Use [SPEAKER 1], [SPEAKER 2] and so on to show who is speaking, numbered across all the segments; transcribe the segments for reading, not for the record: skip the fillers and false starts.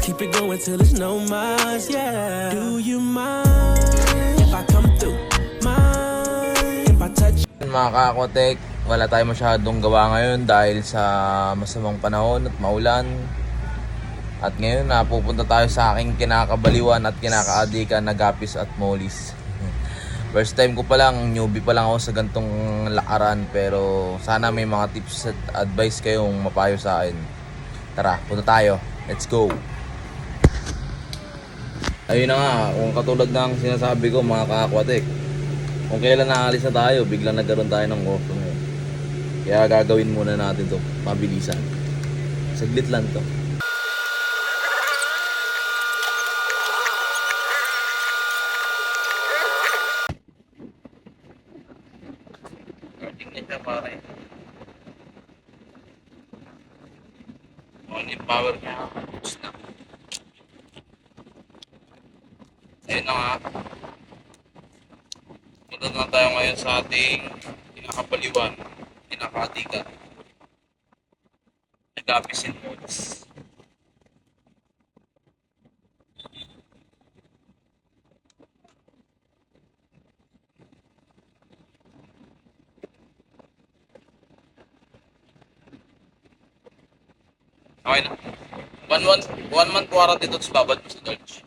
[SPEAKER 1] keep it going till it's no más, yeah. Do you mind if I come through? Mind if I touch?
[SPEAKER 2] Mga kakotek, wala tayong masyadong gawa ngayon dahil sa masamang panahon at maulan. At ngayon pupunta tayo sa aking kinakabaliwan at kinakaadikan na Gapis at Molly's. First time ko pa lang, newbie pa lang ako sa gantong lakaran, pero sana may mga tips at advice kayong mapayo sa akin. Tara, punta tayo. Let's go! Ayun na nga, kung katulad ng sinasabi ko mga kakwatek, kung kailan naalis na tayo, biglang nagkaroon tayo ng customer. Kaya gagawin muna natin to mabilisan. Saglit lang to. Tingnan siya pare. Only power niya. Ayun na nga. Punta na tayo ngayon sa ating kinakabaliwan, kinakaadikan. Gapis and Molly's. Okay na. One month warranty dito sa babad mo sa Dodge.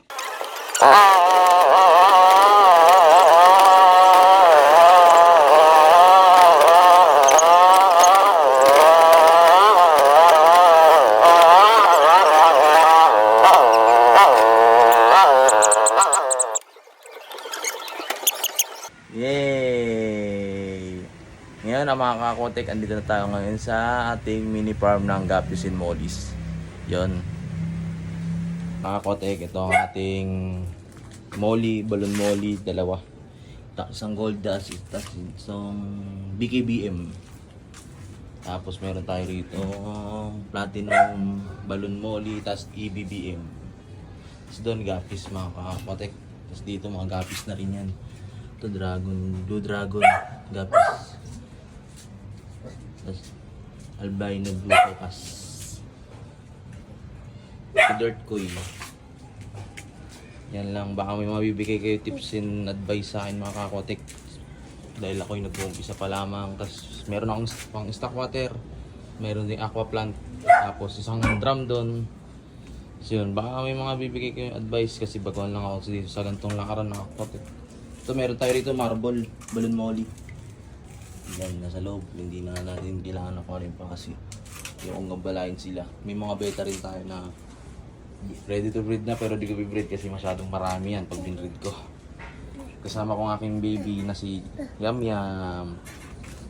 [SPEAKER 2] Yay! Ngayon mga kakotek, andito na tayo ngayon sa ating mini farm ng Gapis and Molly's. Yon. Mga kakotek, ito ang ating Molly, balloon Molly, dalawa. Isang gold dust, isang BKBM. Tapos meron tayo rito platinum balloon Molly, tapos EBBM. Tapos doon Gapis mga kakotek. Tapos dito mga Gapis na rin yan. Ito Blue Dragon, Gapis. Tapos albino blue focus. Ito Dirt Koi. Yan lang, baka may mabibigay kayo tips and advice sa akin mga kakotek. Dahil ako'y nag-uumpisa pa lamang. Tapos meron akong pang stock water. Meron ding aqua plant. Tapos isang drum doon. So yun, baka may mga bibigay kayo advice kasi baguhan lang ako dito sa gantong lakaran mga kakotek. So meron tayo rito marble, balloon Molly. Yan, nasa loob. Hindi na natin kailangan na pa rin pa kasi yung gambalain sila. May mga beta rin tayo na ready to breed na pero di ko bibreed kasi masyadong marami yan pag binreed ko. Kasama ko ng aking baby na si Yam Yam.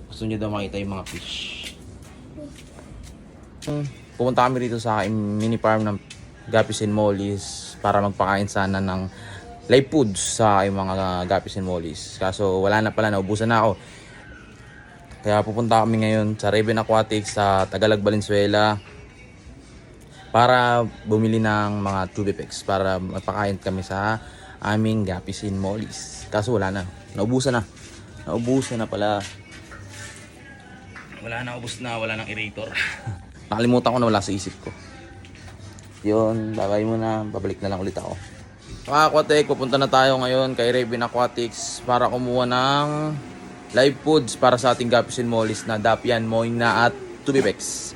[SPEAKER 2] Gusto niya daw makita yung mga fish. Pumunta kami rito sa aking mini farm ng Gapis and Molly's para magpakain sana ng live foods sa aking mga Gapis and Molly's. Kaso wala na pala, naubusan na ako. Kaya pupunta kami ngayon sa Raven Aquatics sa Tagalog, Valenzuela para bumili ng mga tubipex para magpakain kami sa aming Gapis and Molly's. Kaso wala na, naubusan na. Naubusan na pala. Wala na, ubus na, wala nang erator. Nakalimutan ko na, wala sa isip ko. Yun, bagay muna, babalik na lang ulit ako. Mga Aquatic, pupunta na tayo ngayon kay Raven Aquatics para kumuha ng live foods para sa ating Gapis and Molly's na Dapian, Moina at Tubipex.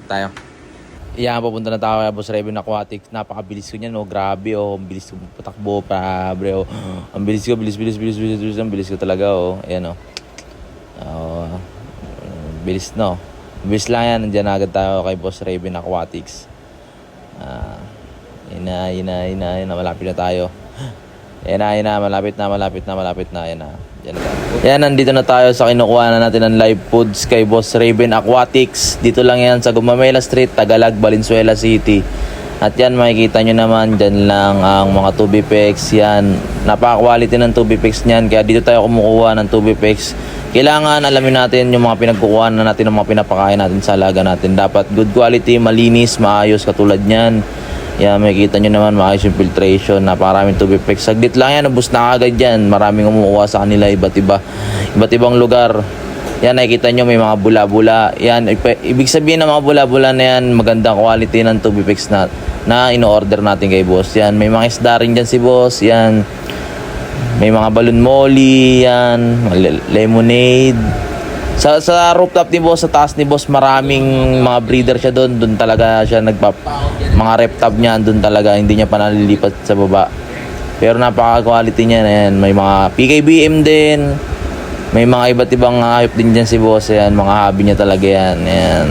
[SPEAKER 2] Tayo. Iyan, pupunta na tayo kay Boss Raven Aquatics. Napakabilis ko niyan, oh. Grabe, oh. Ang bilis ko patakbo, pabre, oh. Ang bilis ko, bilis. Ang bilis ko talaga, oh. Ayan, oh. Bilis, no. Bilis lang yan. Nandiyan agad tayo kay Boss Raven Aquatics. Yun na, malapit na tayo. Yan na, malapit na. Yan, nandito na tayo sa kinukuha na natin ng live foods kay Boss Raven Aquatics. Dito lang yan sa Gumamela Street, Tagalog, Valenzuela City. At yan, makikita nyo naman, dyan lang ang mga tubipex. Yan, napaka-quality ng tubipex niyan. Kaya dito tayo kumukuha ng tubipex. Kailangan alamin natin yung mga pinagkukuha na natin, ng mga pinapakain natin sa alaga natin. Dapat good quality, malinis, maayos, katulad niyan. Yan, makikita nyo naman, maayos yung filtration, napakaraming tubipex. Saglit lang yan, ubus na agad yan. Maraming umukuha sa kanila, iba't ibang lugar. Yan, nakikita nyo may mga bula-bula. Yan, ibig sabihin ng mga bula-bula na yan, magandang quality ng Tubipex na ino-order natin kay boss. Yan, may mga isda rin dyan si boss. Yan, may mga balon molly. Yan, lemonade. Sa rooftop ni boss, sa taas ni boss, maraming mga breeder siya doon. Doon talaga siya mga rep top niya, doon talaga. Hindi niya pa nalilipat sa baba. Pero napaka-quality niya na yan. May mga PKBM din. May mga iba't ibang hayop din dyan si boss. Ayan, mga hobby niya talaga yan. Ayan.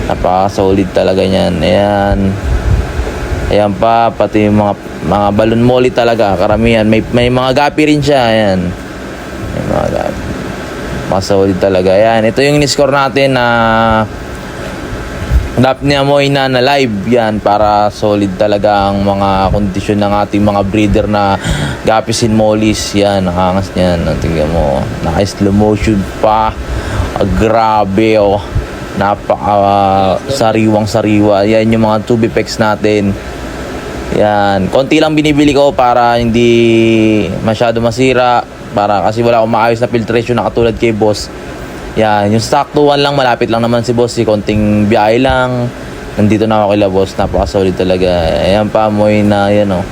[SPEAKER 2] Napaka-solid talaga yan. Ayan. Ayan pa, pati yung mga balon molly talaga. Karamihan. May mga gapi rin siya. Ayan. May mga gapi. Solid talaga. Ayan. Ito yung in-score natin na Dap niya mo na live yan para solid talaga ang mga kondisyon ng ating mga breeder na Gapisin Mollies. Yan, nakangas niyan. Tingnan mo, naka-slow motion pa. Grabe oh. Napaka sariwang-sariwa. Yan yung mga Tubipex natin. Yan, konti lang binibili ko para hindi masyado masira, para kasi wala akong maayos na filtration na katulad kay boss. Yan, yung stock to 1 lang, malapit lang naman si boss, konting biyahe lang. Nandito na ako kila boss, napaka-solid talaga. Ayan pa, amoy na yan oh.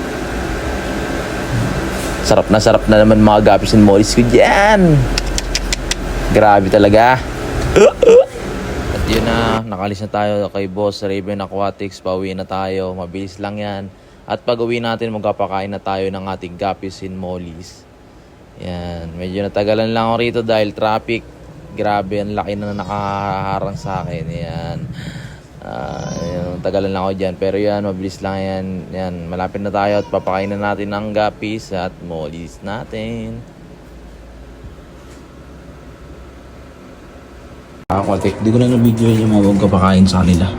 [SPEAKER 2] Sarap na naman mga Gapisin Mollies ko dyan. Grabe talaga. At yun na, nakalis na tayo kay boss Raven Aquatics. Pauwi na tayo, mabilis lang yan. At pag uwi natin, magpapakain na tayo ng ating Gapisin Mollies. Yan, medyo natagalan lang ako rito dahil traffic. Grabe, ang laki na nakaharang sa akin. Yan. Tagalan lang ako dyan. Pero yan, mabilis lang yan. Yan, malapit na tayo at papakain na natin ang gapis at mollies natin. Di ko na na-video yung mga huwag kapakain sa kanila.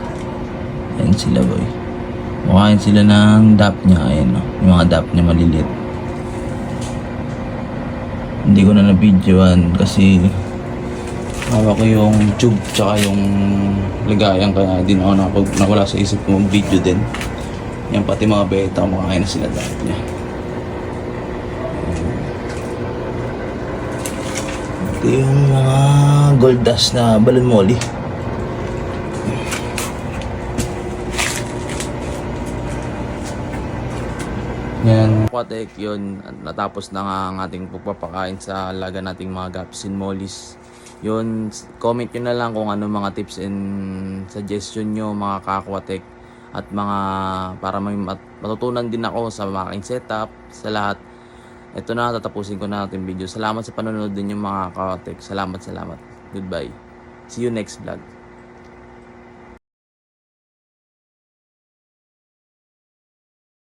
[SPEAKER 2] Yan sila boy. Makain sila ng dap niya. Ayan, no? Yung mga dap niya malilit. Hindi ko na na-videoan kasi hawak ko yung tube tsaka yung ligayan, kaya di na ako nawala sa isip ko mag-video din. Yan, pati mga beta kumakain na sila dahil niya. Ito yung mga gold dust na balon molly. Yan. Aquatic yun, natapos na nga ang ating pagpapakain sa alaga nating mga Gapisin Mollies. Yun, comment nyo na lang kung ano mga tips and suggestion nyo mga ka-aquatic at mga para may matutunan din ako sa aking setup, sa lahat. Ito na, tatapusin ko na natin video. Salamat sa panonood din yung mga ka-aquatic. Salamat. Goodbye. See you next vlog.